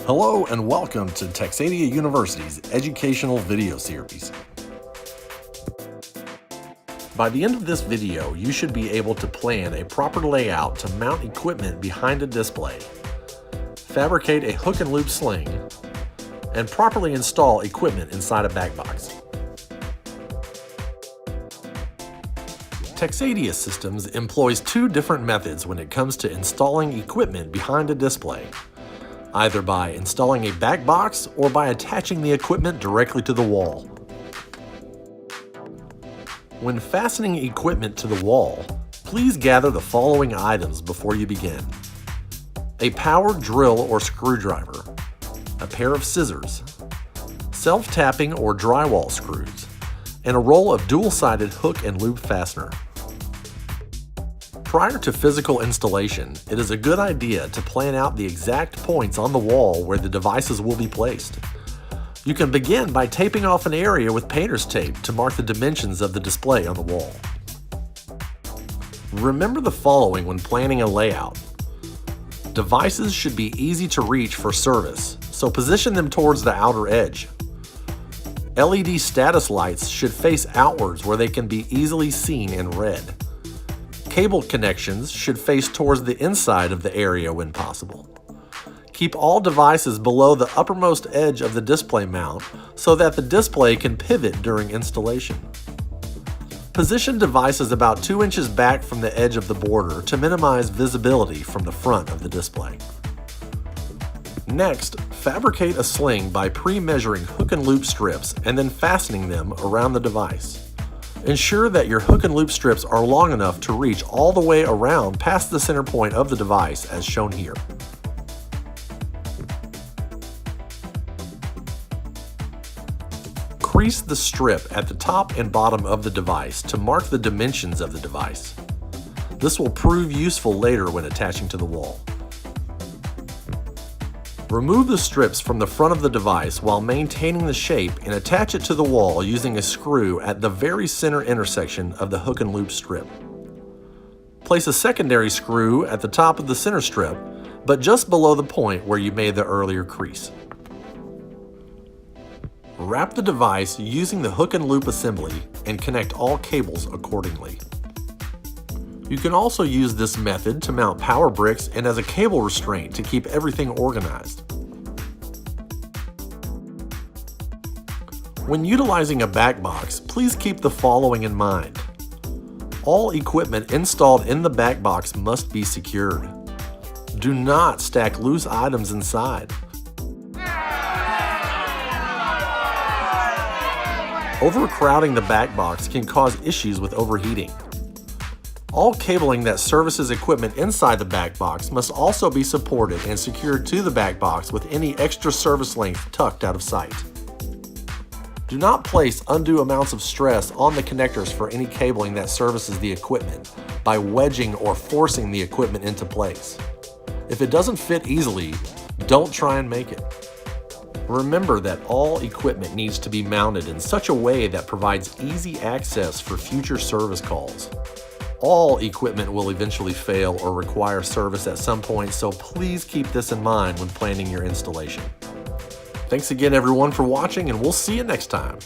Hello and welcome to Texadia University's educational video series. By the end of this video, you should be able to plan a proper layout to mount equipment behind a display, fabricate a hook and loop sling, and properly install equipment inside a back box. Texadia Systems employs two different methods when it comes to installing equipment behind a display, either by installing a back box or by attaching the equipment directly to the wall. When fastening equipment to the wall, please gather the following items before you begin: a power drill or screwdriver, a pair of scissors, self-tapping or drywall screws, and a roll of dual-sided hook and loop fastener. Prior to physical installation, it is a good idea to plan out the exact points on the wall where the devices will be placed. You can begin by taping off an area with painter's tape to mark the dimensions of the display on the wall. Remember the following when planning a layout. Devices should be easy to reach for service, so position them towards the outer edge. LED status lights should face outwards where they can be easily seen and read. Cable connections should face towards the inside of the area when possible. Keep all devices below the uppermost edge of the display mount so that the display can pivot during installation. Position devices about 2 inches back from the edge of the border to minimize visibility from the front of the display. Next, fabricate a sling by pre-measuring hook and loop strips and then fastening them around the device. Ensure that your hook and loop strips are long enough to reach all the way around past the center point of the device as shown here. Crease the strip at the top and bottom of the device to mark the dimensions of the device. This will prove useful later when attaching to the wall. Remove the strips from the front of the device while maintaining the shape and attach it to the wall using a screw at the very center intersection of the hook and loop strip. Place a secondary screw at the top of the center strip, but just below the point where you made the earlier crease. Wrap the device using the hook and loop assembly and connect all cables accordingly. You can also use this method to mount power bricks and as a cable restraint to keep everything organized. When utilizing a back box, please keep the following in mind. All equipment installed in the back box must be secured. Do not stack loose items inside. Overcrowding the back box can cause issues with overheating. All cabling that services equipment inside the back box must also be supported and secured to the back box with any extra service length tucked out of sight. Do not place undue amounts of stress on the connectors for any cabling that services the equipment by wedging or forcing the equipment into place. If it doesn't fit easily, don't try and make it. Remember that all equipment needs to be mounted in such a way that provides easy access for future service calls. All equipment will eventually fail or require service at some point, so please keep this in mind when planning your installation. Thanks again everyone for watching, and we'll see you next time.